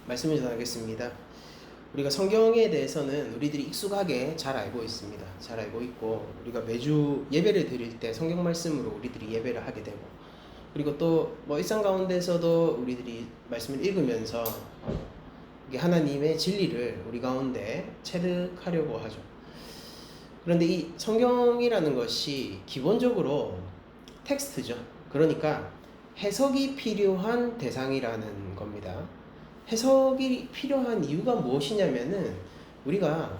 말씀을 전하겠습니다. 우리가 성경에 대해서는 우리들이 익숙하게 잘 알고 있습니다. 잘 알고 있고 우리가 매주 예배를 드릴 때 성경 말씀으로 우리들이 예배를 하게 되고, 그리고 또 일상 가운데서도 우리들이 말씀을 읽으면서 이게 하나님의 진리를 우리 가운데 체득하려고 하죠. 그런데 이 성경이라는 것이 기본적으로 텍스트죠. 그러니까 해석이 필요한 대상이라는 겁니다. 해석이 필요한 이유가 무엇이냐면은, 우리가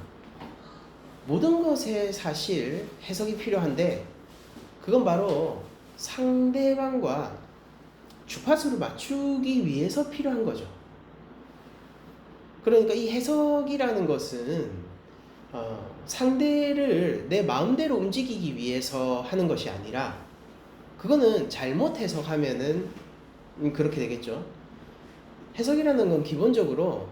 모든 것에 사실 해석이 필요한데, 그건 바로 상대방과 주파수를 맞추기 위해서 필요한 거죠. 그러니까 이 해석이라는 것은 상대를 내 마음대로 움직이기 위해서 하는 것이 아니라, 그거는 잘못 해석하면은 그렇게 되겠죠. 해석이라는 건 기본적으로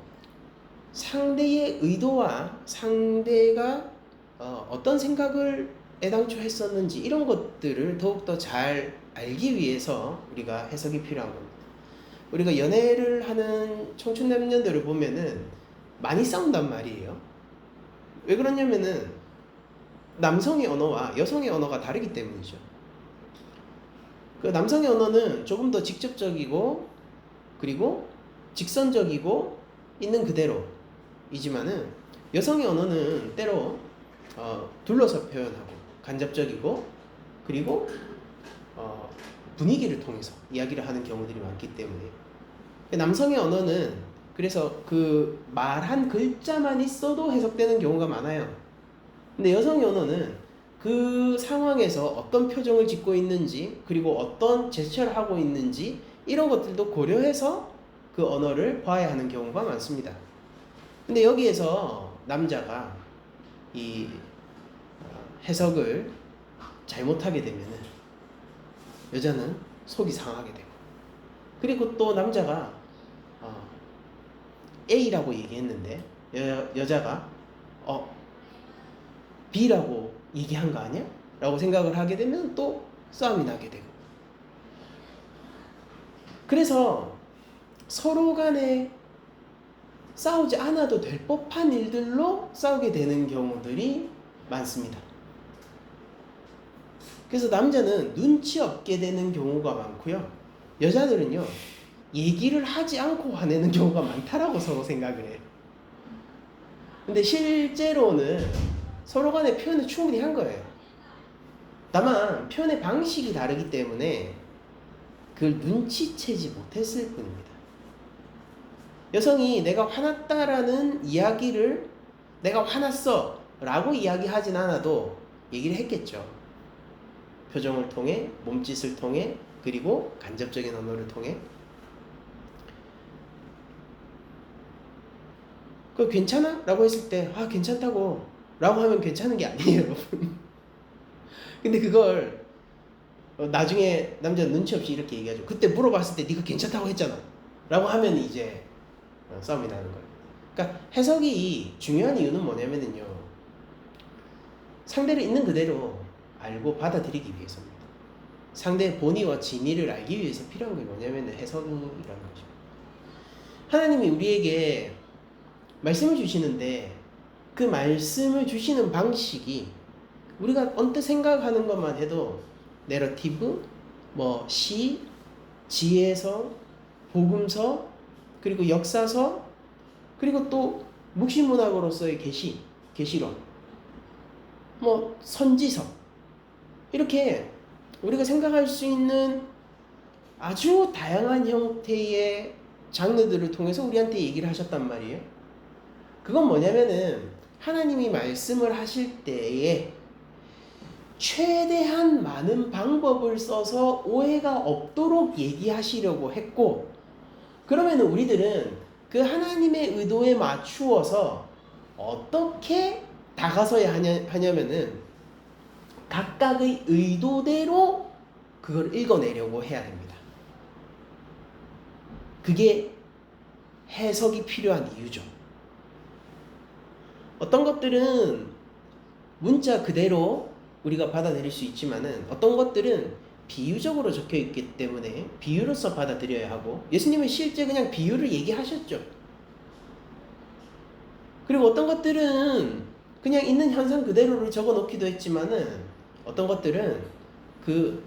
상대의 의도와 상대가 어떤 생각을 애당초 했었는지, 이런 것들을 더욱더 잘 알기 위해서 우리가 해석이 필요한 겁니다. 우리가 연애를 하는 청춘 남녀들을 보면은 많이 싸운단 말이에요. 왜 그러냐면은 남성의 언어와 여성의 언어가 다르기 때문이죠. 그 남성의 언어는 조금 더 직접적이고, 그리고 직선적이고 있는 그대로이지만은, 여성의 언어는 때로 둘러서 표현하고 간접적이고, 그리고 분위기를 통해서 이야기를 하는 경우들이 많기 때문에, 남성의 언어는 그래서 그 말한 글자만 있어도 해석되는 경우가 많아요. 근데 여성의 언어는 그 상황에서 어떤 표정을 짓고 있는지, 그리고 어떤 제스처를 하고 있는지, 이런 것들도 고려해서 그 언어를 봐야 하는 경우가 많습니다. 근데 여기에서 남자가 이 해석을 잘못하게 되면은 여자는 속이 상하게 되고, 그리고 또 남자가 A라고 얘기했는데 여자가 B라고 얘기한 거 아니야? 라고 생각을 하게 되면 또 싸움이 나게 되고, 그래서 서로 간에 싸우지 않아도 될 법한 일들로 싸우게 되는 경우들이 많습니다. 그래서 남자는 눈치 없게 되는 경우가 많고요, 여자들은요 얘기를 하지 않고 화내는 경우가 많다라고 서로 생각을 해요. 근데 실제로는 서로 간에 표현을 충분히 한 거예요. 다만 표현의 방식이 다르기 때문에 그걸 눈치채지 못했을 뿐입니다. 여성이 내가 화났다라는 이야기를, 내가 화났어 라고 이야기하진 않아도 얘기를 했겠죠. 표정을 통해, 몸짓을 통해, 그리고 간접적인 언어를 통해. 그 괜찮아? 라고 했을 때 괜찮다고 라고 하면 괜찮은 게 아니에요, 여러분. 근데 그걸 나중에 남자는 눈치 없이 이렇게 얘기하죠. 그때 물어봤을 때 네가 괜찮다고 했잖아 라고 하면 이제 싸움이 나는 거예요. 그러니까 해석이 중요한 이유는 뭐냐면요, 상대를 있는 그대로 알고 받아들이기 위해서입니다. 상대의 본의와 진의를 알기 위해서 필요한 게 뭐냐면 해석이라는 것입니다. 하나님이 우리에게 말씀을 주시는데, 그 말씀을 주시는 방식이 우리가 언뜻 생각하는 것만 해도 내러티브, 시, 지혜서, 복음서, 그리고 역사서, 그리고 또 묵시문학으로서의 계시론, 선지서, 이렇게 우리가 생각할 수 있는 아주 다양한 형태의 장르들을 통해서 우리한테 얘기를 하셨단 말이에요. 그건 뭐냐면은 하나님이 말씀을 하실 때에 최대한 많은 방법을 써서 오해가 없도록 얘기하시려고 했고, 그러면 우리들은 그 하나님의 의도에 맞추어서 어떻게 다가서야 하냐면은 각각의 의도대로 그걸 읽어내려고 해야 됩니다. 그게 해석이 필요한 이유죠. 어떤 것들은 문자 그대로 우리가 받아들일 수 있지만은, 어떤 것들은 비유적으로 적혀 있기 때문에 비유로서 받아들여야 하고, 예수님은 실제 그냥 비유를 얘기하셨죠. 그리고 어떤 것들은 그냥 있는 현상 그대로를 적어 놓기도 했지만은 어떤 것들은 그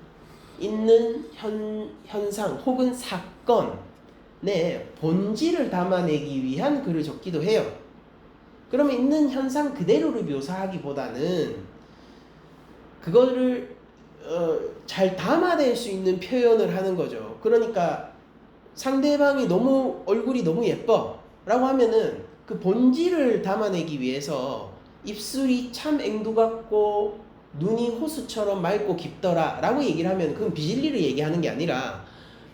있는 현상 혹은 사건의 본질을 담아내기 위한 글을 적기도 해요. 그러면 있는 현상 그대로를 묘사하기보다는 그거를 잘 담아낼 수 있는 표현을 하는 거죠. 그러니까 상대방이 너무 얼굴이 너무 예뻐 라고 하면은 그 본질을 담아내기 위해서 입술이 참 앵두 같고 눈이 호수처럼 맑고 깊더라 라고 얘기를 하면 그건 비진리를 얘기하는 게 아니라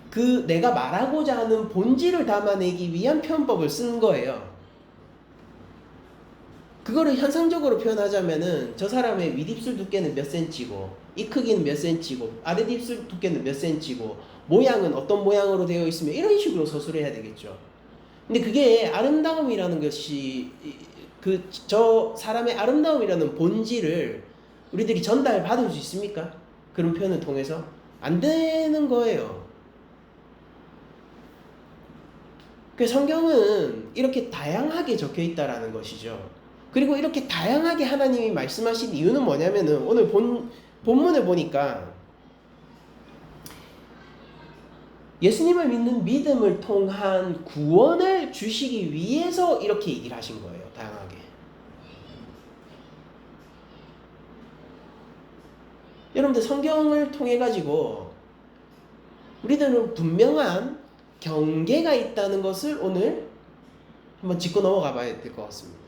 그 내가 말하고자 하는 본질을 담아내기 위한 표현법을 쓰는 거예요. 그거를 현상적으로 표현하자면은 저 사람의 윗입술 두께는 몇 센치고 이 크기는 몇 센치고 아랫입술 두께는 몇 센치고 모양은 어떤 모양으로 되어 있으면 이런 식으로 서술해야 되겠죠. 근데 그게 아름다움이라는 것이 저 사람의 아름다움이라는 본질을 우리들이 전달받을 수 있습니까? 그런 표현을 통해서 안 되는 거예요. 그 성경은 이렇게 다양하게 적혀 있다라는 것이죠. 그리고 이렇게 다양하게 하나님이 말씀하신 이유는 뭐냐면은 오늘 본문을 보니까 예수님을 믿는 믿음을 통한 구원을 주시기 위해서 이렇게 얘기를 하신 거예요. 다양하게. 여러분들 성경을 통해 가지고 우리들은 분명한 경계가 있다는 것을 오늘 한번 짚고 넘어가 봐야 될 것 같습니다.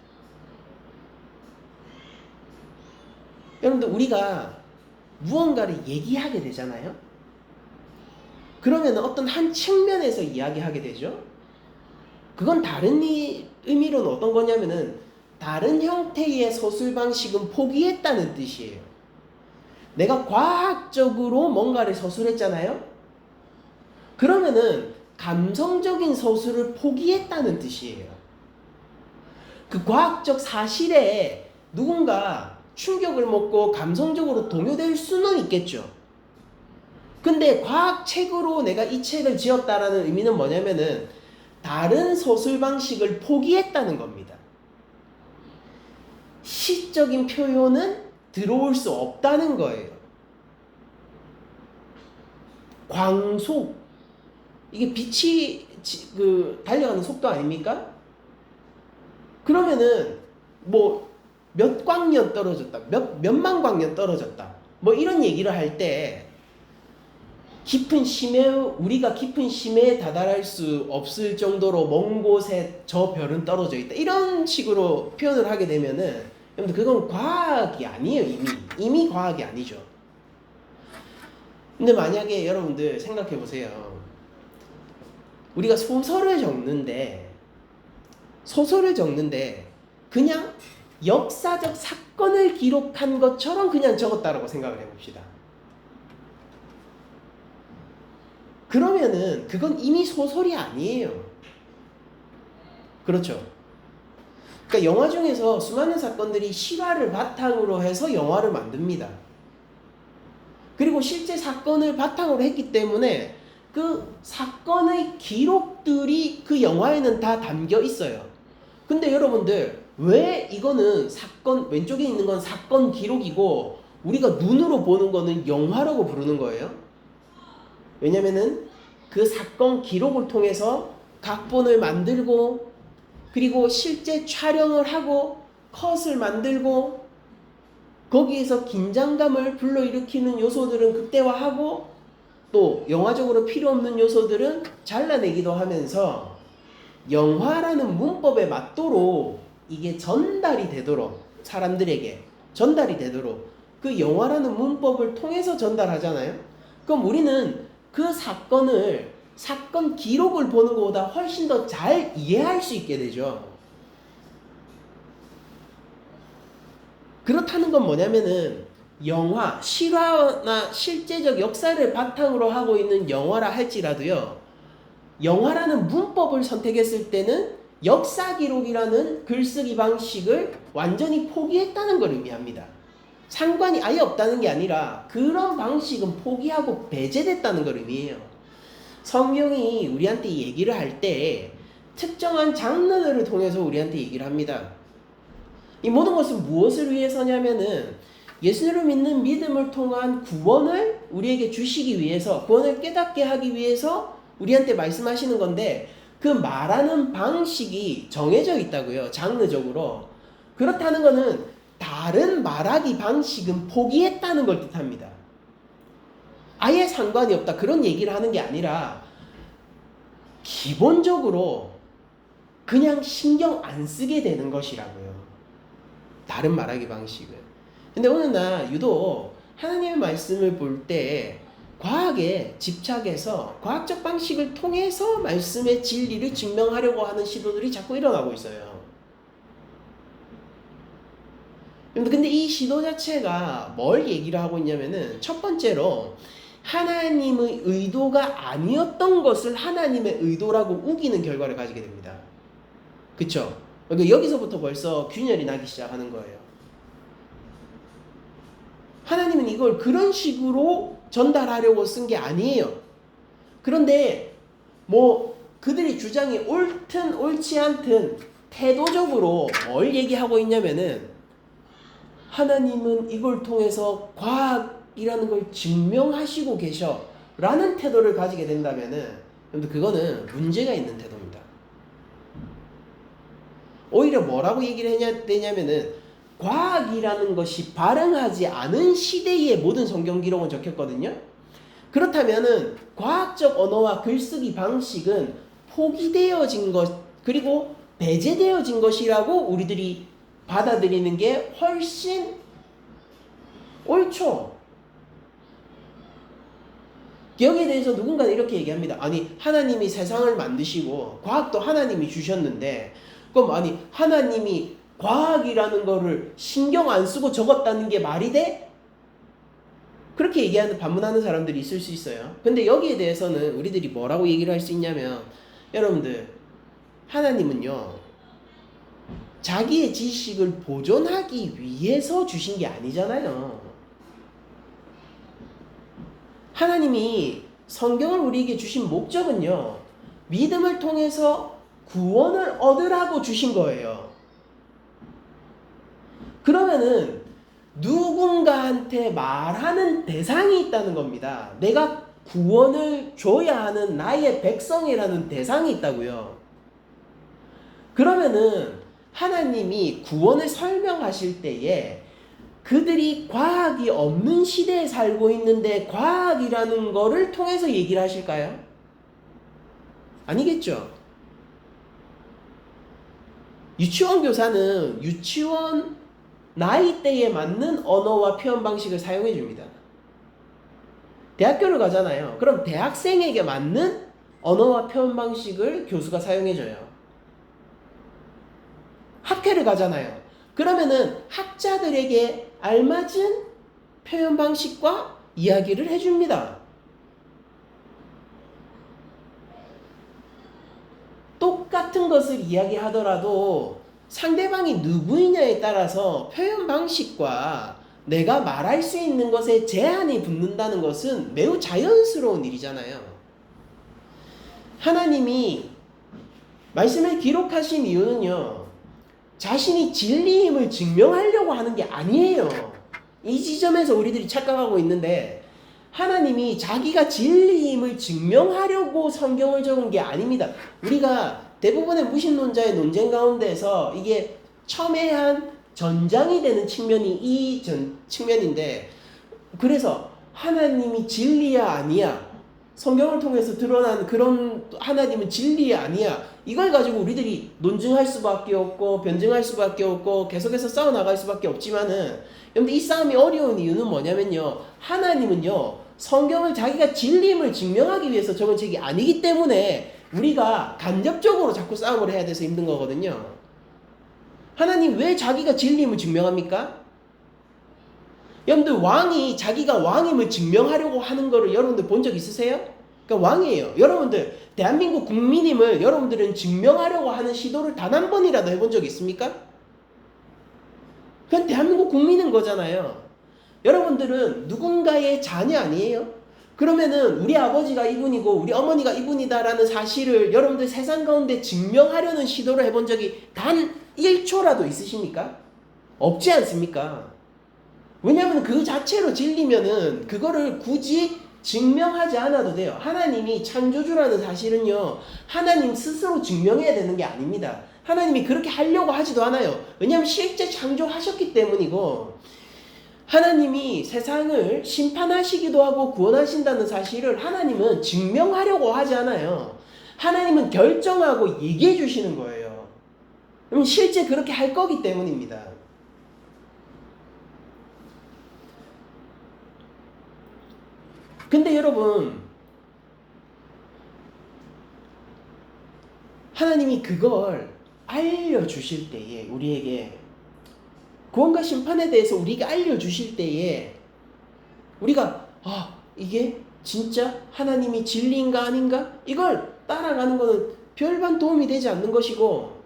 여러분들 우리가 무언가를 얘기하게 되잖아요. 그러면 어떤 한 측면에서 이야기하게 되죠. 그건 다른 의미로는 어떤 거냐면은 다른 형태의 서술 방식은 포기했다는 뜻이에요. 내가 과학적으로 뭔가를 서술했잖아요. 그러면은 감성적인 서술을 포기했다는 뜻이에요. 그 과학적 사실에 누군가 충격을 먹고 감성적으로 동요될 수는 있겠죠. 근데 과학책으로 내가 이 책을 지었다라는 의미는 뭐냐면은 다른 서술 방식을 포기했다는 겁니다. 시적인 표현은 들어올 수 없다는 거예요. 광속, 이게 빛이 달려가는 속도 아닙니까? 그러면은 뭐 몇 광년 떨어졌다, 몇만 광년 떨어졌다, 뭐 이런 얘기를 할 때 깊은 심해, 우리가 깊은 심해에 다다를 수 없을 정도로 먼 곳에 저 별은 떨어져 있다, 이런 식으로 표현을 하게 되면은 여러분들 그건 과학이 아니에요. 이미 과학이 아니죠. 근데 만약에 여러분들 생각해 보세요. 우리가 소설을 적는데 그냥 역사적 사건을 기록한 것처럼 그냥 적었다라고 생각을 해봅시다. 그러면은 그건 이미 소설이 아니에요. 그렇죠? 그러니까 영화 중에서 수많은 사건들이 실화를 바탕으로 해서 영화를 만듭니다. 그리고 실제 사건을 바탕으로 했기 때문에 그 사건의 기록들이 그 영화에는 다 담겨 있어요. 근데 여러분들 왜 이거는 사건, 왼쪽에 있는 건 사건 기록이고 우리가 눈으로 보는 거는 영화라고 부르는 거예요? 왜냐면은 그 사건 기록을 통해서 각본을 만들고 그리고 실제 촬영을 하고 컷을 만들고 거기에서 긴장감을 불러일으키는 요소들은 극대화하고 또 영화적으로 필요 없는 요소들은 잘라내기도 하면서 영화라는 문법에 맞도록 이게 전달이 되도록 사람들에게 전달이 되도록 그 영화라는 문법을 통해서 전달하잖아요. 그럼 우리는 그 사건 기록을 보는 것보다 훨씬 더 잘 이해할 수 있게 되죠. 그렇다는 건 뭐냐면은 영화, 실화나 실제적 역사를 바탕으로 하고 있는 영화라 할지라도요, 영화라는 문법을 선택했을 때는 역사 기록이라는 글쓰기 방식을 완전히 포기했다는 걸 의미합니다. 상관이 아예 없다는 게 아니라 그런 방식은 포기하고 배제됐다는 걸 의미해요. 성경이 우리한테 얘기를 할 때 특정한 장르를 통해서 우리한테 얘기를 합니다. 이 모든 것은 무엇을 위해서냐면은 예수를 믿는 믿음을 통한 구원을 우리에게 주시기 위해서, 구원을 깨닫게 하기 위해서 우리한테 말씀하시는 건데, 그 말하는 방식이 정해져 있다고요. 장르적으로. 그렇다는 것은 다른 말하기 방식은 포기했다는 걸 뜻합니다. 아예 상관이 없다, 그런 얘기를 하는 게 아니라 기본적으로 그냥 신경 안 쓰게 되는 것이라고요. 다른 말하기 방식은. 근데 어느 날 유독 하나님의 말씀을 볼 때 과학에 집착해서 과학적 방식을 통해서 말씀의 진리를 증명하려고 하는 시도들이 자꾸 일어나고 있어요. 근데 이 시도 자체가 뭘 얘기를 하고 있냐면은, 첫 번째로 하나님의 의도가 아니었던 것을 하나님의 의도라고 우기는 결과를 가지게 됩니다. 그쵸? 그러니까 여기서부터 벌써 균열이 나기 시작하는 거예요. 하나님은 이걸 그런 식으로 전달하려고 쓴 게 아니에요. 그런데 뭐 그들이 주장이 옳든 옳지 않든 태도적으로 뭘 얘기하고 있냐면은, 하나님은 이걸 통해서 과학이라는 걸 증명하시고 계셔 라는 태도를 가지게 된다면은, 그거는 문제가 있는 태도입니다. 오히려 뭐라고 얘기를 해야 되냐면은, 과학이라는 것이 발행하지 않은 시대의 모든 성경 기록은 적혔거든요. 그렇다면은 과학적 언어와 글쓰기 방식은 포기되어진 것, 그리고 배제되어진 것이라고 우리들이 받아들이는 게 훨씬 옳죠. 여기에 대해서 누군가는 이렇게 얘기합니다. 아니, 하나님이 세상을 만드시고 과학도 하나님이 주셨는데, 그럼 아니 하나님이 과학이라는 거를 신경 안 쓰고 적었다는 게 말이 돼? 그렇게 얘기하는, 반문하는 사람들이 있을 수 있어요. 근데 여기에 대해서는 우리들이 뭐라고 얘기를 할 수 있냐면, 여러분들, 하나님은요 자기의 지식을 보존하기 위해서 주신 게 아니잖아요. 하나님이 성경을 우리에게 주신 목적은요, 믿음을 통해서 구원을 얻으라고 주신 거예요. 그러면은 누군가한테 말하는 대상이 있다는 겁니다. 내가 구원을 줘야 하는 나의 백성이라는 대상이 있다고요. 그러면은 하나님이 구원을 설명하실 때에 그들이 과학이 없는 시대에 살고 있는데 과학이라는 거를 통해서 얘기를 하실까요? 아니겠죠. 유치원 교사는 유치원 나이대에 맞는 언어와 표현 방식을 사용해 줍니다. 대학교를 가잖아요. 그럼 대학생에게 맞는 언어와 표현 방식을 교수가 사용해 줘요. 학회를 가잖아요. 그러면은 학자들에게 알맞은 표현 방식과 이야기를 해줍니다. 똑같은 것을 이야기하더라도 상대방이 누구이냐에 따라서 표현 방식과 내가 말할 수 있는 것에 제한이 붙는다는 것은 매우 자연스러운 일이잖아요. 하나님이 말씀을 기록하신 이유는요, 자신이 진리임을 증명하려고 하는 게 아니에요. 이 지점에서 우리들이 착각하고 있는데, 하나님이 자기가 진리임을 증명하려고 성경을 적은 게 아닙니다. 우리가 대부분의 무신론자의 논쟁 가운데서 이게 첨예한 전장이 되는 측면이 이 측면인데, 그래서 하나님이 진리야 아니야, 성경을 통해서 드러난 그런 하나님은 진리야 아니야, 이걸 가지고 우리들이 논증할 수밖에 없고 변증할 수밖에 없고 계속해서 싸워나갈 수밖에 없지만은, 근데 이 싸움이 어려운 이유는 뭐냐면요, 하나님은요 성경을 자기가 진리임을 증명하기 위해서 적은 책이 아니기 때문에 우리가 간접적으로 자꾸 싸움을 해야 돼서 힘든 거거든요. 하나님 왜 자기가 진리임을 증명합니까? 여러분들, 왕이 자기가 왕임을 증명하려고 하는 거를 여러분들 본 적 있으세요? 그러니까 왕이에요. 여러분들, 대한민국 국민임을 여러분들은 증명하려고 하는 시도를 단 한 번이라도 해본 적 있습니까? 그건 대한민국 국민인 거잖아요. 여러분들은 누군가의 자녀 아니에요? 그러면은 우리 아버지가 이분이고 우리 어머니가 이분이다라는 사실을 여러분들 세상 가운데 증명하려는 시도를 해본 적이 단 1초라도 있으십니까? 없지 않습니까? 왜냐하면 그 자체로 진리면은 그거를 굳이 증명하지 않아도 돼요. 하나님이 창조주라는 사실은요, 하나님 스스로 증명해야 되는 게 아닙니다. 하나님이 그렇게 하려고 하지도 않아요. 왜냐하면 실제 창조하셨기 때문이고, 하나님이 세상을 심판하시기도 하고 구원하신다는 사실을 하나님은 증명하려고 하지 않아요. 하나님은 결정하고 얘기해 주시는 거예요. 그럼 실제 그렇게 할 거기 때문입니다. 근데 여러분, 하나님이 그걸 알려주실 때에, 우리에게 구원과 심판에 대해서 우리에게 알려주실 때에 우리가 이게 진짜 하나님이 진리인가 아닌가? 이걸 따라가는 것은 별반 도움이 되지 않는 것이고,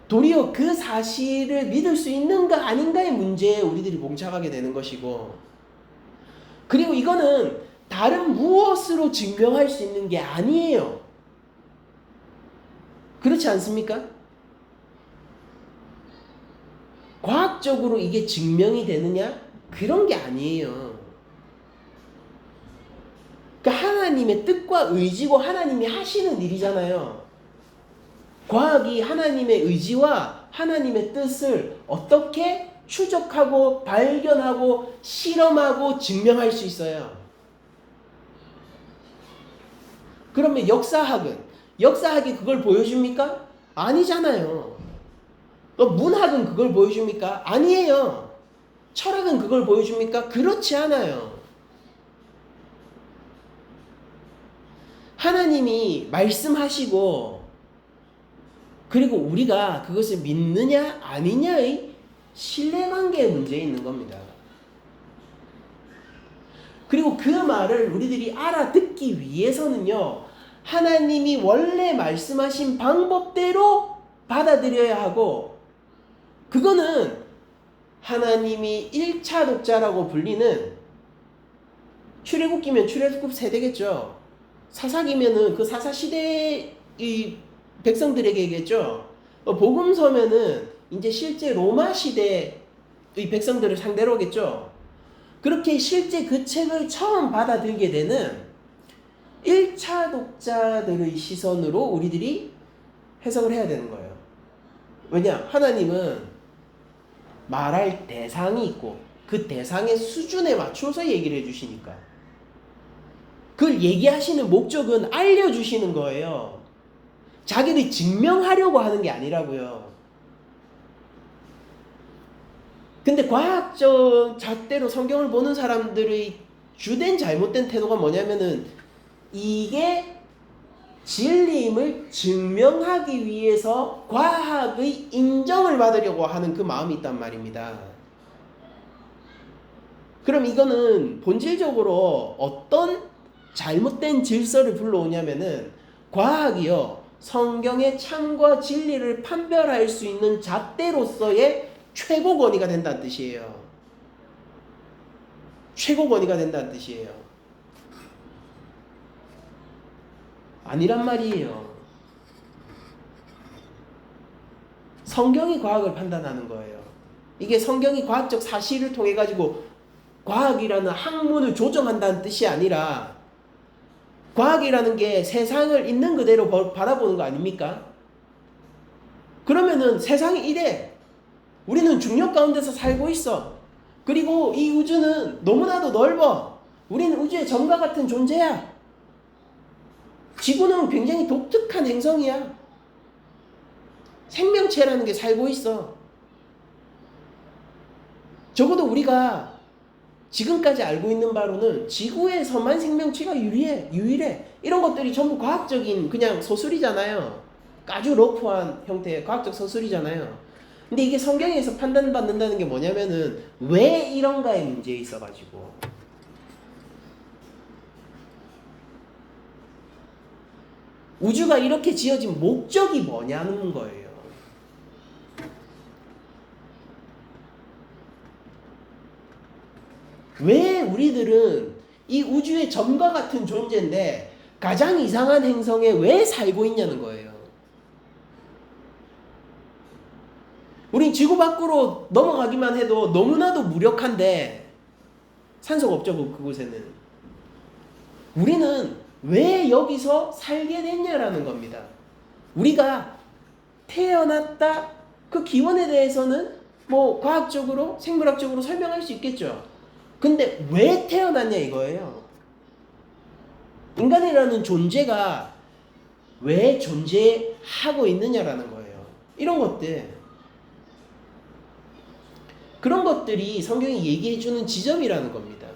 도리어 그 사실을 믿을 수 있는가 아닌가의 문제에 우리들이 봉착하게 되는 것이고, 그리고 이거는 다른 무엇으로 증명할 수 있는 게 아니에요. 그렇지 않습니까? 과학적으로 이게 증명이 되느냐? 그런 게 아니에요. 그러니까 하나님의 뜻과 의지고 하나님이 하시는 일이잖아요. 과학이 하나님의 의지와 하나님의 뜻을 어떻게 추적하고 발견하고 실험하고 증명할 수 있어요. 그러면 역사학이 그걸 보여줍니까? 아니잖아요. 문학은 그걸 보여줍니까? 아니에요. 철학은 그걸 보여줍니까? 그렇지 않아요. 하나님이 말씀하시고, 그리고 우리가 그것을 믿느냐 아니냐의 신뢰관계의 문제에 있는 겁니다. 그리고 그 말을 우리들이 알아듣기 위해서는요, 하나님이 원래 말씀하신 방법대로 받아들여야 하고, 그거는 하나님이 1차 독자라고 불리는, 출애굽기면 출애굽 세대겠죠. 사사기면은 그 사사시대의 백성들에게겠죠. 복음서면은 이제 실제 로마 시대의 백성들을 상대로겠죠. 그렇게 실제 그 책을 처음 받아들게 되는 1차 독자들의 시선으로 우리들이 해석을 해야 되는 거예요. 왜냐? 하나님은 말할 대상이 있고 그 대상의 수준에 맞춰서 얘기를 해주시니까. 그걸 얘기하시는 목적은 알려주시는 거예요. 자기들이 증명하려고 하는 게 아니라고요. 근데 과학적 잣대로 성경을 보는 사람들의 주된 잘못된 태도가 뭐냐면은, 이게 진리임을 증명하기 위해서 과학의 인정을 받으려고 하는 그 마음이 있단 말입니다. 그럼 이거는 본질적으로 어떤 잘못된 질서를 불러오냐면은, 과학이요, 성경의 참과 진리를 판별할 수 있는 잣대로서의 최고 권위가 된다는 뜻이에요. 최고 권위가 된다는 뜻이에요. 아니란 말이에요. 성경이 과학을 판단하는 거예요. 이게 성경이 과학적 사실을 통해 가지고 과학이라는 학문을 조정한다는 뜻이 아니라, 과학이라는 게 세상을 있는 그대로 바라보는 거 아닙니까? 그러면은 세상이 이래. 우리는 중력 가운데서 살고 있어. 그리고 이 우주는 너무나도 넓어. 우리는 우주의 점과 같은 존재야. 지구는 굉장히 독특한 행성이야. 생명체라는 게 살고 있어. 적어도 우리가 지금까지 알고 있는 바로는 지구에서만 생명체가 유일해. 이런 것들이 전부 과학적인 그냥 서술이잖아요. 아주 러프한 형태의 과학적 서술이잖아요. 근데 이게 성경에서 판단받는다는 게 뭐냐면은, 왜 이런가의 문제에 있어가지고, 우주가 이렇게 지어진 목적이 뭐냐는 거예요. 왜 우리들은 이 우주의 점과 같은 존재인데 가장 이상한 행성에 왜 살고 있냐는 거예요. 우린 지구 밖으로 넘어가기만 해도 너무나도 무력한데 산소가 없죠, 그곳에는. 우리는 왜 여기서 살게 됐냐라는 겁니다. 우리가 태어났다 그 기원에 대해서는 뭐 과학적으로 생물학적으로 설명할 수 있겠죠. 근데 왜 태어났냐 이거예요. 인간이라는 존재가 왜 존재하고 있느냐라는 거예요. 이런 것들, 그런 것들이 성경이 얘기해주는 지점이라는 겁니다.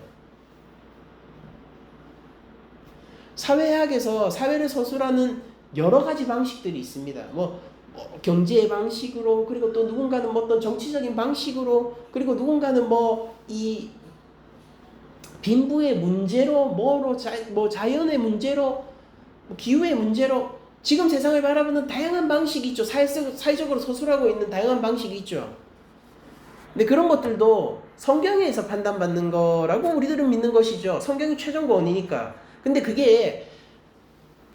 사회학에서 사회를 서술하는 여러 가지 방식들이 있습니다. 뭐 경제의 방식으로, 그리고 또 누군가는 뭐 어떤 정치적인 방식으로, 그리고 누군가는 뭐 이 빈부의 문제로, 뭐로 뭐 자연의 문제로, 뭐 기후의 문제로, 지금 세상을 바라보는 다양한 방식이 있죠. 사회적으로 서술하고 있는 다양한 방식이 있죠. 근데 그런 것들도 성경에서 판단받는 거라고 우리들은 믿는 것이죠. 성경이 최종 권위니까. 근데 그게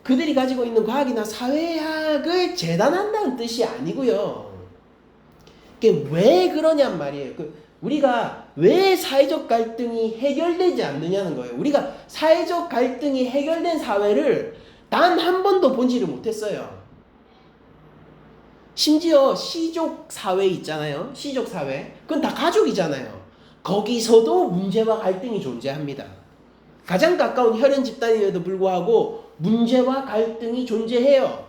그들이 가지고 있는 과학이나 사회학을 재단한다는 뜻이 아니고요. 그게 왜 그러냔 말이에요. 우리가 왜 사회적 갈등이 해결되지 않느냐는 거예요. 우리가 사회적 갈등이 해결된 사회를 단 한 번도 보지를 못했어요. 심지어 시족 사회 있잖아요. 시족 사회. 그건 다 가족이잖아요. 거기서도 문제와 갈등이 존재합니다. 가장 가까운 혈연 집단임에도 불구하고 문제와 갈등이 존재해요.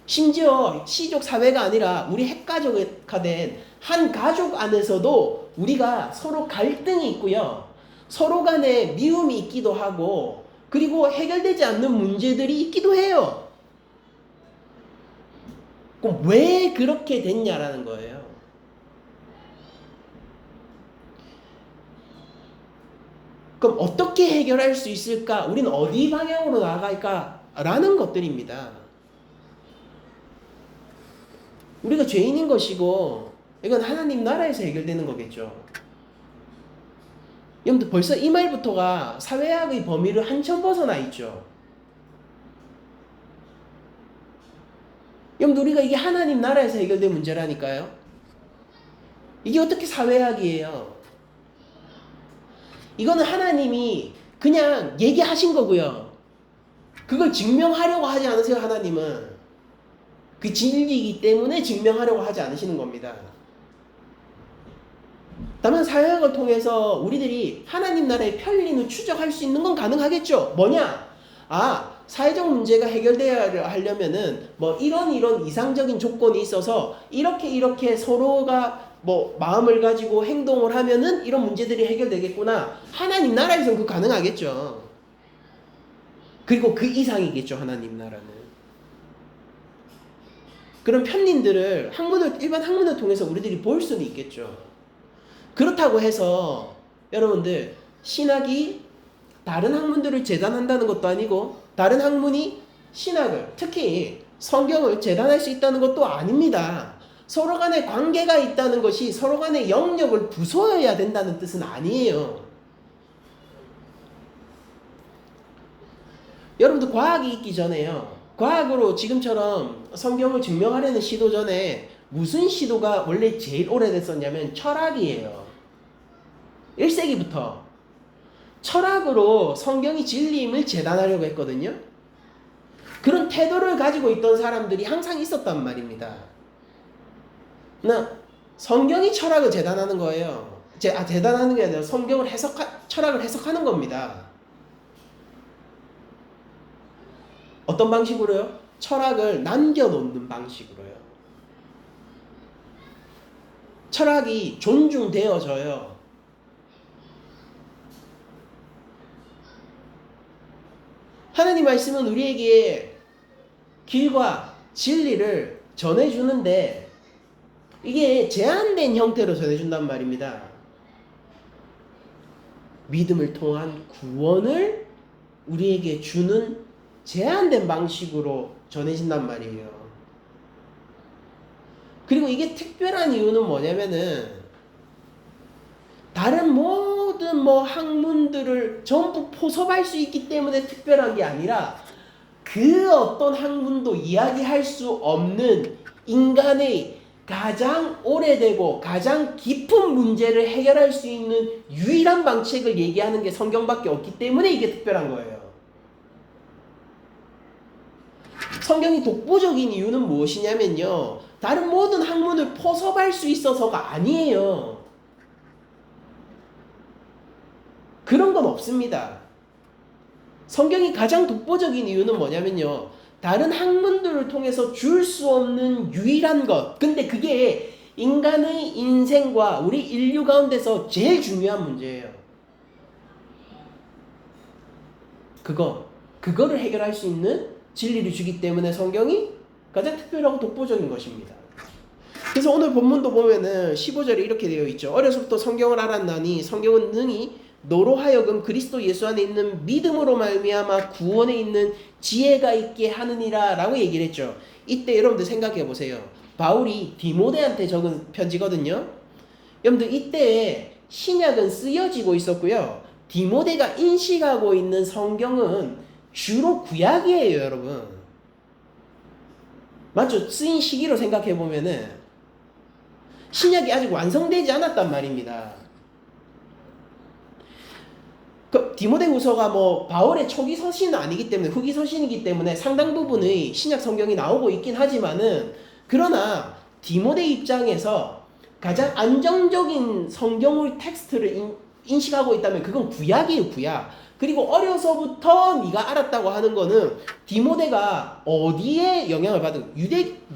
심지어 시족 사회가 아니라 우리 핵가족화된 한 가족 안에서도 우리가 서로 갈등이 있고요. 서로 간에 미움이 있기도 하고, 그리고 해결되지 않는 문제들이 있기도 해요. 그럼 왜 그렇게 됐냐라는 거예요. 그럼 어떻게 해결할 수 있을까? 우리는 어디 방향으로 나아갈까? 라는 것들입니다. 우리가 죄인인 것이고 이건 하나님 나라에서 해결되는 거겠죠. 여러분들 벌써 이 말부터가 사회학의 범위를 한참 벗어나 있죠. 여러분들 우리가 이게 하나님 나라에서 해결된 문제라니까요. 이게 어떻게 사회학이에요? 이거는 하나님이 그냥 얘기하신 거고요. 그걸 증명하려고 하지 않으세요. 하나님은 그 진리이기 때문에 증명하려고 하지 않으시는 겁니다. 다만 사회학을 통해서 우리들이 하나님 나라의 편리는 추적할 수 있는 건 가능하겠죠. 뭐냐? 사회적 문제가 해결되어야 하려면은 뭐 이런 이상적인 조건이 있어서 이렇게 서로가 뭐 마음을 가지고 행동을 하면은 이런 문제들이 해결되겠구나. 하나님 나라에서는 그거 가능하겠죠. 그리고 그 이상이겠죠. 하나님 나라는. 그런 편린들을 일반 학문을 통해서 우리들이 볼 수는 있겠죠. 그렇다고 해서 여러분들 신학이 다른 학문들을 재단한다는 것도 아니고 다른 학문이 신학을, 특히 성경을 재단할 수 있다는 것도 아닙니다. 서로 간에 관계가 있다는 것이 서로 간의 영역을 부숴야 된다는 뜻은 아니에요. 여러분들 과학이 있기 전에요. 과학으로 지금처럼 성경을 증명하려는 시도 전에 무슨 시도가 원래 제일 오래됐었냐면 철학이에요. 1세기부터 철학으로 성경이 진리임을 재단하려고 했거든요. 그런 태도를 가지고 있던 사람들이 항상 있었단 말입니다. 성경이 철학을 재단하는 거예요. 재단하는 게 아니라 철학을 해석하는 겁니다. 어떤 방식으로요? 철학을 남겨놓는 방식으로요. 철학이 존중되어져요. 하나님 말씀은 우리에게 길과 진리를 전해주는데 이게 제한된 형태로 전해준단 말입니다. 믿음을 통한 구원을 우리에게 주는 제한된 방식으로 전해진단 말이에요. 그리고 이게 특별한 이유는 뭐냐면은 다른 모든 학문들을 전부 포섭할 수 있기 때문에 특별한 게 아니라 그 어떤 학문도 이야기할 수 없는 인간의 가장 오래되고 가장 깊은 문제를 해결할 수 있는 유일한 방책을 얘기하는 게 성경밖에 없기 때문에 이게 특별한 거예요. 성경이 독보적인 이유는 무엇이냐면요, 다른 모든 학문을 포섭할 수 있어서가 아니에요. 그런 건 없습니다. 성경이 가장 독보적인 이유는 뭐냐면요, 다른 학문들을 통해서 줄 수 없는 유일한 것, 근데 그게 인간의 인생과 우리 인류 가운데서 제일 중요한 문제예요. 그거를 해결할 수 있는 진리를 주기 때문에 성경이 가장 특별하고 독보적인 것입니다. 그래서 오늘 본문도 보면은 15절에 이렇게 되어 있죠. 어려서부터 성경을 알았나니 성경은 능히 너로 하여금 그리스도 예수 안에 있는 믿음으로 말미암아 구원에 있는 지혜가 있게 하느니라 라고 얘기를 했죠. 이때 여러분들 생각해 보세요. 바울이 디모데한테 적은 편지거든요. 여러분들 이때 신약은 쓰여지고 있었고요, 디모데가 인식하고 있는 성경은 주로 구약이에요, 여러분. 맞죠? 쓰인 시기로 생각해 보면은 신약이 아직 완성되지 않았단 말입니다. 그 디모데후서가 뭐 바울의 초기 서신은 아니기 때문에, 후기 서신이기 때문에 상당 부분의 신약 성경이 나오고 있긴 하지만은, 그러나 디모데 입장에서 가장 안정적인 성경의 텍스트를 인식하고 있다면 그건 구약이에요, 구약. 그리고 어려서부터 네가 알았다고 하는 거는 디모데가 어디에 영향을 받은,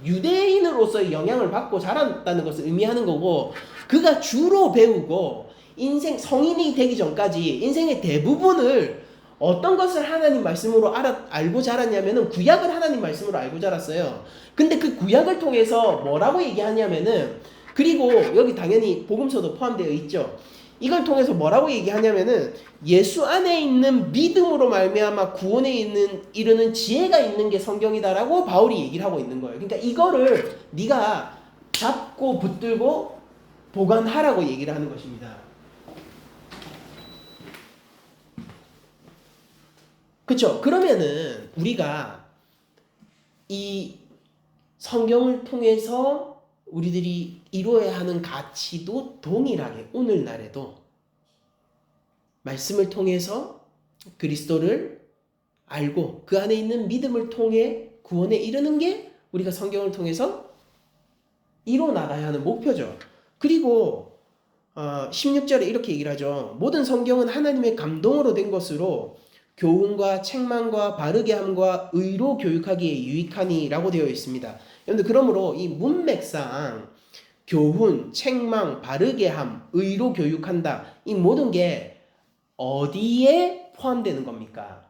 유대인으로서의 영향을 받고 자랐다는 것을 의미하는 거고, 그가 주로 배우고 인생 성인이 되기 전까지 인생의 대부분을 어떤 것을 하나님 말씀으로 알고 자랐냐면은 구약을 하나님 말씀으로 알고 자랐어요. 근데 그 구약을 통해서 뭐라고 얘기하냐면은, 그리고 여기 당연히 복음서도 포함되어 있죠. 이걸 통해서 뭐라고 얘기하냐면은 예수 안에 있는 믿음으로 말미암아 구원에 이르는 지혜가 있는 게 성경이다라고 바울이 얘기를 하고 있는 거예요. 그러니까 이거를 네가 잡고 붙들고 보관하라고 얘기를 하는 것입니다. 그렇죠? 그러면은 우리가 이 성경을 통해서 우리들이 이루어야 하는 가치도 동일하게 오늘날에도 말씀을 통해서 그리스도를 알고 그 안에 있는 믿음을 통해 구원에 이르는 게 우리가 성경을 통해서 이뤄 나가야 하는 목표죠. 그리고 16절에 이렇게 얘기를 하죠. 모든 성경은 하나님의 감동으로 된 것으로 교훈과 책망과 바르게 함과 의로 교육하기에 유익하니 라고 되어 있습니다. 여러분들, 그러므로 이 문맥상 교훈, 책망, 바르게 함, 의로 교육한다, 이 모든 게 어디에 포함되는 겁니까?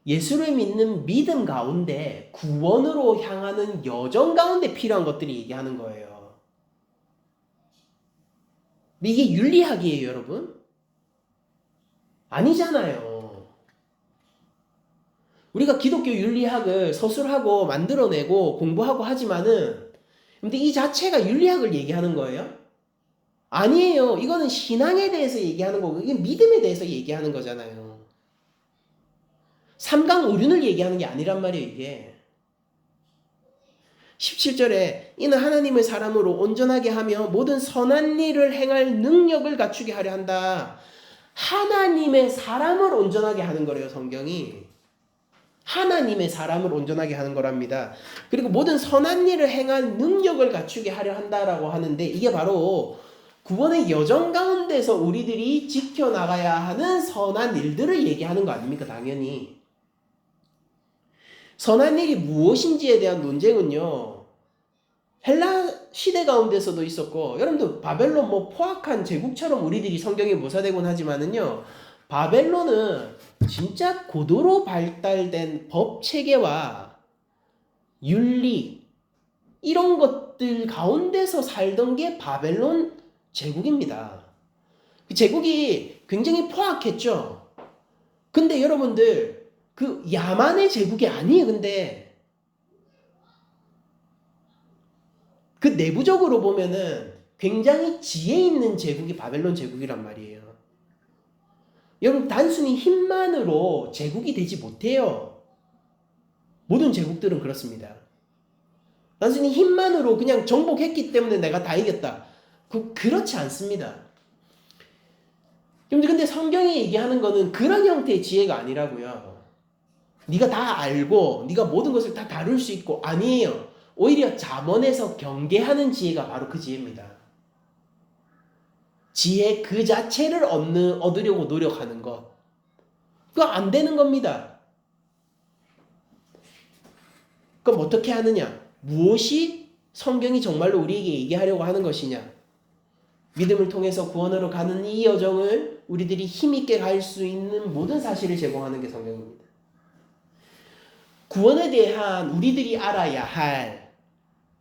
예수를 믿는 믿음 가운데 구원으로 향하는 여정 가운데 필요한 것들이 얘기하는 거예요. 이게 윤리학이에요, 여러분? 아니잖아요. 우리가 기독교 윤리학을 서술하고 만들어내고 공부하고 하지만은, 근데 이 자체가 윤리학을 얘기하는 거예요? 아니에요. 이거는 신앙에 대해서 얘기하는 거고, 이게 믿음에 대해서 얘기하는 거잖아요. 삼강오륜을 얘기하는 게 아니란 말이에요, 이게. 17절에 이는 하나님의 사람으로 온전하게 하며 모든 선한 일을 행할 능력을 갖추게 하려 한다. 하나님의 사람을 온전하게 하는 거래요, 성경이. 하나님의 사람을 온전하게 하는 거랍니다. 그리고 모든 선한 일을 행할 능력을 갖추게 하려 한다라고 하는데, 이게 바로 구원의 여정 가운데서 우리들이 지켜나가야 하는 선한 일들을 얘기하는 거 아닙니까? 당연히. 선한 일이 무엇인지에 대한 논쟁은요, 헬라 시대 가운데서도 있었고, 여러분들 바벨론 포악한 제국처럼 우리들이 성경에 묘사되곤 하지만은요, 바벨론은 진짜 고도로 발달된 법 체계와 윤리, 이런 것들 가운데서 살던 게 바벨론 제국입니다. 그 제국이 굉장히 포악했죠. 근데 여러분들, 그 야만의 제국이 아니에요. 근데 그 내부적으로 보면은 굉장히 지혜 있는 제국이 바벨론 제국이란 말이에요. 여러분, 단순히 힘만으로 제국이 되지 못해요. 모든 제국들은 그렇습니다. 단순히 힘만으로 그냥 정복했기 때문에 내가 다 이겼다. 그렇지 않습니다. 근데 성경이 얘기하는 거는 그런 형태의 지혜가 아니라고요. 네가 다 알고 네가 모든 것을 다 다룰 수 있고 아니에요. 오히려 잠언에서 경계하는 지혜가 바로 그 지혜입니다. 지혜 그 자체를 얻으려고 노력하는 것. 그거 안 되는 겁니다. 그럼 어떻게 하느냐? 무엇이 성경이 정말로 우리에게 얘기하려고 하는 것이냐? 믿음을 통해서 구원으로 가는 이 여정을 우리들이 힘있게 갈 수 있는 모든 사실을 제공하는 게 성경입니다. 구원에 대한 우리들이 알아야 할,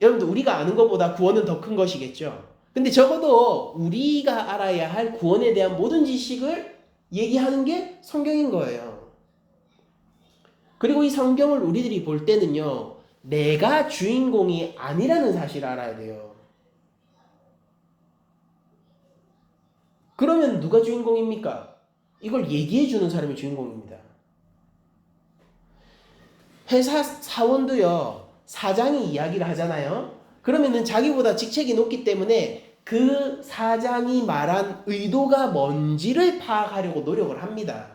여러분들 우리가 아는 것보다 구원은 더 큰 것이겠죠. 근데 적어도 우리가 알아야 할 구원에 대한 모든 지식을 얘기하는 게 성경인 거예요. 그리고 이 성경을 우리들이 볼 때는요, 내가 주인공이 아니라는 사실을 알아야 돼요. 그러면 누가 주인공입니까? 이걸 얘기해 주는 사람이 주인공입니다. 회사 사원도요, 사장이 이야기를 하잖아요. 그러면은 자기보다 직책이 높기 때문에 그 사장이 말한 의도가 뭔지를 파악하려고 노력을 합니다.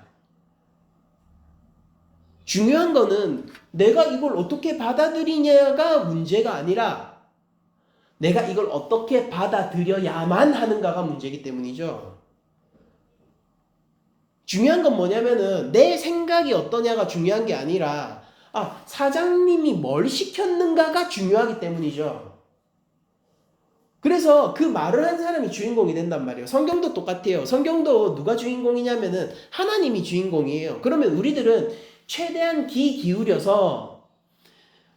중요한 거는 내가 이걸 어떻게 받아들이냐가 문제가 아니라 내가 이걸 어떻게 받아들여야만 하는가가 문제이기 때문이죠. 중요한 건 뭐냐면은 내 생각이 어떠냐가 중요한 게 아니라 사장님이 뭘 시켰는가가 중요하기 때문이죠. 그래서 그 말을 한 사람이 주인공이 된단 말이에요. 성경도 똑같아요. 성경도 누가 주인공이냐면은 하나님이 주인공이에요. 그러면 우리들은 최대한 귀 기울여서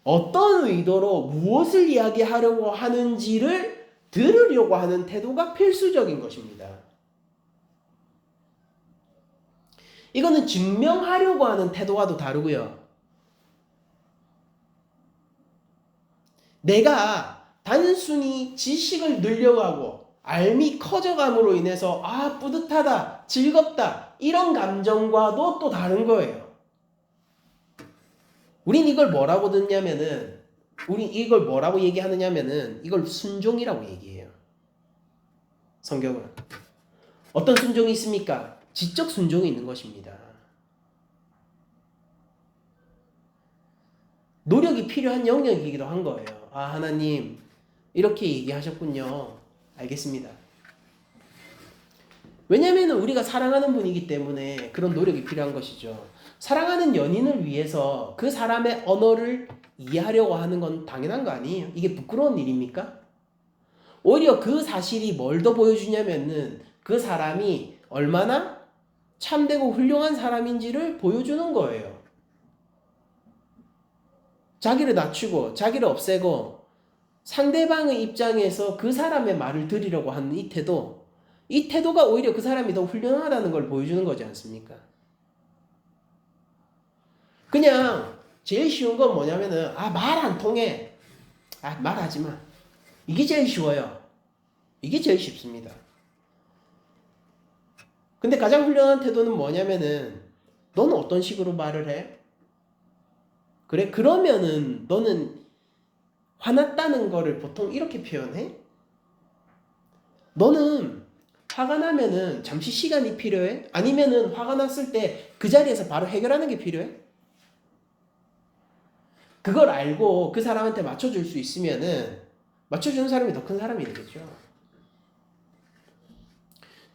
어떤 의도로 무엇을 이야기하려고 하는지를 들으려고 하는 태도가 필수적인 것입니다. 이거는 증명하려고 하는 태도와도 다르고요. 내가 단순히 지식을 늘려가고 알미 커져감으로 인해서 뿌듯하다, 즐겁다 이런 감정과도 또 다른 거예요. 우린 이걸 뭐라고 듣냐면은 이걸 뭐라고 얘기하느냐면은 이걸 순종이라고 얘기해요. 성경은 어떤 순종이 있습니까? 지적 순종이 있는 것입니다. 노력이 필요한 영역이기도 한 거예요. 하나님 이렇게 얘기하셨군요. 알겠습니다. 왜냐하면 우리가 사랑하는 분이기 때문에 그런 노력이 필요한 것이죠. 사랑하는 연인을 위해서 그 사람의 언어를 이해하려고 하는 건 당연한 거 아니에요? 이게 부끄러운 일입니까? 오히려 그 사실이 뭘 더 보여주냐면은 그 사람이 얼마나 참되고 훌륭한 사람인지를 보여주는 거예요. 자기를 낮추고 자기를 없애고 상대방의 입장에서 그 사람의 말을 들으려고 하는 이 태도가 오히려 그 사람이 더 훌륭하다는 걸 보여주는 거지 않습니까? 그냥 제일 쉬운 건 뭐냐면은 말 안 통해. 말하지 마. 이게 제일 쉬워요. 이게 제일 쉽습니다. 근데 가장 훌륭한 태도는 뭐냐면은 너는 어떤 식으로 말을 해? 그래? 그러면은 너는 화났다는 거를 보통 이렇게 표현해? 너는 화가 나면은 잠시 시간이 필요해? 아니면은 화가 났을 때 그 자리에서 바로 해결하는 게 필요해? 그걸 알고 그 사람한테 맞춰줄 수 있으면은 맞춰주는 사람이 더 큰 사람이 되겠죠.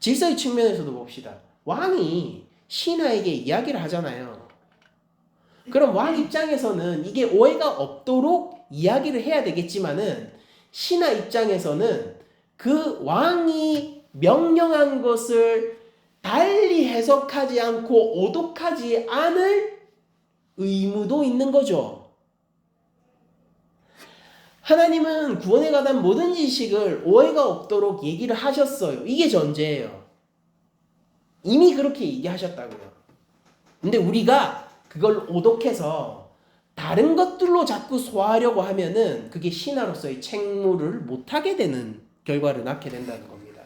질서의 측면에서도 봅시다. 왕이 신하에게 이야기를 하잖아요. 그럼 왕 입장에서는 이게 오해가 없도록 이야기를 해야 되겠지만은 신하 입장에서는 그 왕이 명령한 것을 달리 해석하지 않고 오독하지 않을 의무도 있는 거죠. 하나님은 구원에 관한 모든 지식을 오해가 없도록 얘기를 하셨어요. 이게 전제예요. 이미 그렇게 얘기하셨다고요. 근데 우리가 그걸 오독해서 다른 것들로 자꾸 소화하려고 하면은 그게 신하로서의 책무를 못하게 되는 결과를 낳게 된다는 겁니다.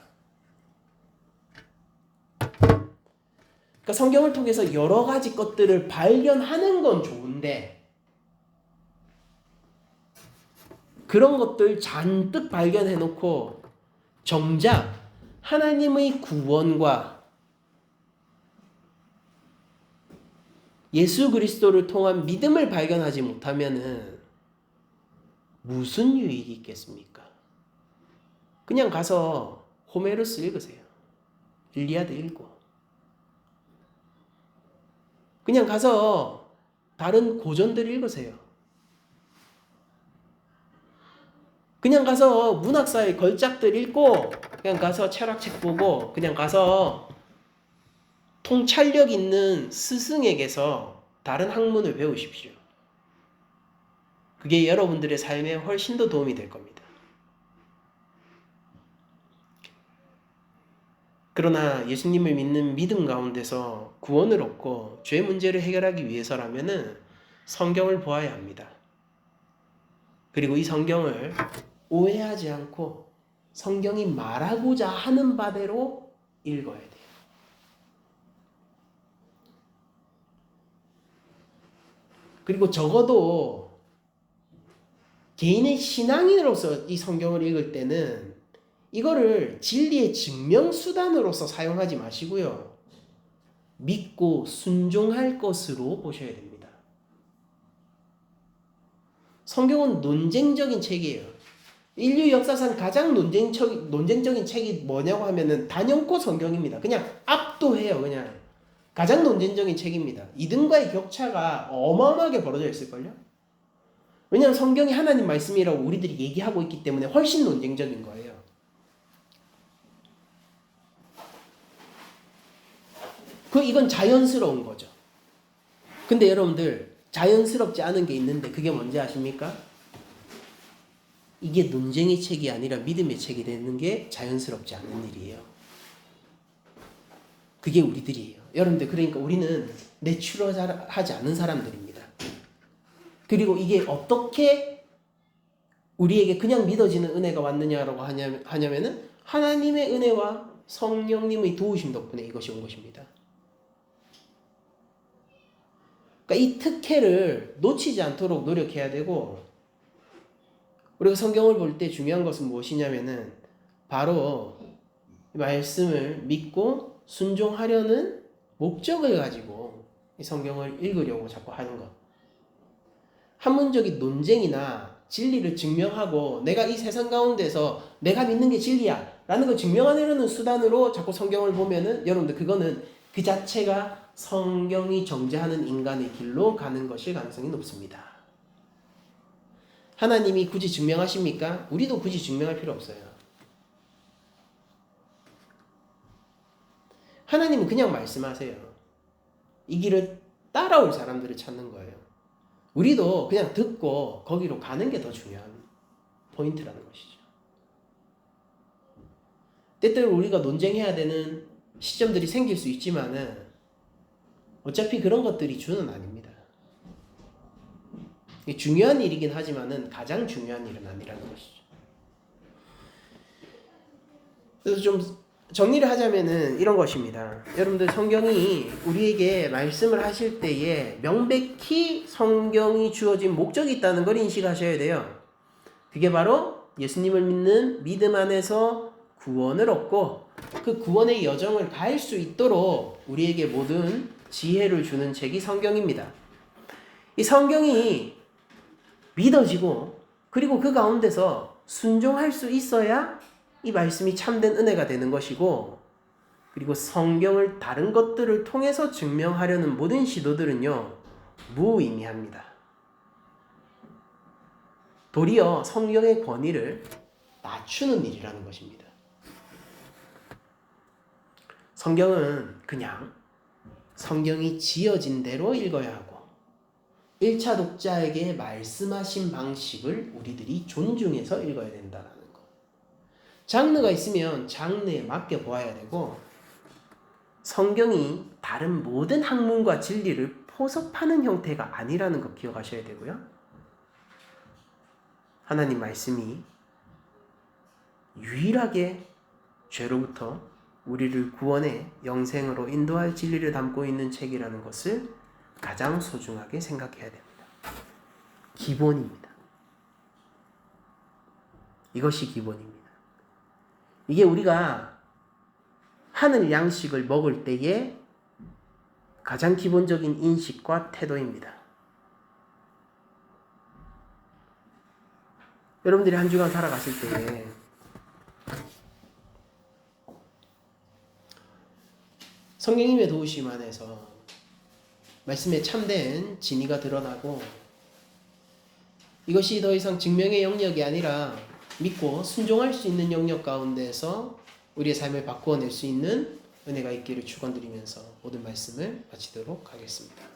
그러니까 성경을 통해서 여러 가지 것들을 발견하는 건 좋은데 그런 것들 잔뜩 발견해 놓고 정작 하나님의 구원과 예수 그리스도를 통한 믿음을 발견하지 못하면은 무슨 유익이 있겠습니까? 그냥 가서 호메로스 읽으세요. 일리아드 읽고. 그냥 가서 다른 고전들 읽으세요. 그냥 가서 문학사의 걸작들 읽고, 그냥 가서 철학책 보고, 그냥 가서 통찰력 있는 스승에게서 다른 학문을 배우십시오. 그게 여러분들의 삶에 훨씬 더 도움이 될 겁니다. 그러나 예수님을 믿는 믿음 가운데서 구원을 얻고 죄 문제를 해결하기 위해서라면은 성경을 보아야 합니다. 그리고 이 성경을 오해하지 않고 성경이 말하고자 하는 바대로 읽어야 돼요. 그리고 적어도 개인의 신앙인으로서 이 성경을 읽을 때는 이거를 진리의 증명수단으로서 사용하지 마시고요. 믿고 순종할 것으로 보셔야 됩니다. 성경은 논쟁적인 책이에요. 인류 역사상 가장 논쟁적인 책이 뭐냐고 하면은 단연코 성경입니다. 그냥 압도해요. 그냥 가장 논쟁적인 책입니다. 이등과의 격차가 어마어마하게 벌어져 있을걸요. 왜냐하면 성경이 하나님 말씀이라고 우리들이 얘기하고 있기 때문에 훨씬 논쟁적인 거예요. 이건 자연스러운 거죠. 근데 여러분들 자연스럽지 않은 게 있는데 그게 뭔지 아십니까? 이게 논쟁의 책이 아니라 믿음의 책이 되는 게 자연스럽지 않은 일이에요. 그게 우리들이에요. 여러분들, 그러니까 우리는 내추럴하지 않은 사람들입니다. 그리고 이게 어떻게 우리에게 그냥 믿어지는 은혜가 왔느냐라고 하냐면은 하나님의 은혜와 성령님의 도우심 덕분에 이것이 온 것입니다. 그러니까 이 특혜를 놓치지 않도록 노력해야 되고, 우리가 성경을 볼 때 중요한 것은 무엇이냐면은 바로 말씀을 믿고 순종하려는 목적을 가지고 이 성경을 읽으려고 자꾸 하는 것. 학문적인 논쟁이나 진리를 증명하고 내가 이 세상 가운데서 내가 믿는 게 진리야 라는 걸 증명하려는 수단으로 자꾸 성경을 보면은 여러분들 그거는 그 자체가 성경이 정죄하는 인간의 길로 가는 것일 가능성이 높습니다. 하나님이 굳이 증명하십니까? 우리도 굳이 증명할 필요 없어요. 하나님은 그냥 말씀하세요. 이 길을 따라올 사람들을 찾는 거예요. 우리도 그냥 듣고 거기로 가는 게 더 중요한 포인트라는 것이죠. 때때로 우리가 논쟁해야 되는 시점들이 생길 수 있지만은 어차피 그런 것들이 주는 아닙니다. 중요한 일이긴 하지만은 가장 중요한 일은 아니라는 것이죠. 그래서 좀 정리를 하자면은 이런 것입니다. 여러분들, 성경이 우리에게 말씀을 하실 때에 명백히 성경이 주어진 목적이 있다는 걸 인식하셔야 돼요. 그게 바로 예수님을 믿는 믿음 안에서 구원을 얻고 그 구원의 여정을 갈 수 있도록 우리에게 모든 지혜를 주는 책이 성경입니다. 이 성경이 믿어지고 그리고 그 가운데서 순종할 수 있어야 이 말씀이 참된 은혜가 되는 것이고, 그리고 성경을 다른 것들을 통해서 증명하려는 모든 시도들은요 무의미합니다. 도리어 성경의 권위를 낮추는 일이라는 것입니다. 성경은 그냥 성경이 지어진 대로 읽어야 하고 1차 독자에게 말씀하신 방식을 우리들이 존중해서 읽어야 된다는 것. 장르가 있으면 장르에 맞게 보아야 되고, 성경이 다른 모든 학문과 진리를 포섭하는 형태가 아니라는 것 기억하셔야 되고요. 하나님 말씀이 유일하게 죄로부터 우리를 구원해 영생으로 인도할 진리를 담고 있는 책이라는 것을 가장 소중하게 생각해야 됩니다. 기본입니다. 이것이 기본입니다. 이게 우리가 하늘 양식을 먹을 때의 가장 기본적인 인식과 태도입니다. 여러분들이 한 주간 살아갔을 때에 성령님의 도우심 안에서 말씀에 참된 진리가 드러나고 이것이 더 이상 증명의 영역이 아니라 믿고 순종할 수 있는 영역 가운데서 우리의 삶을 바꾸어낼 수 있는 은혜가 있기를 축원드리면서 모든 말씀을 마치도록 하겠습니다.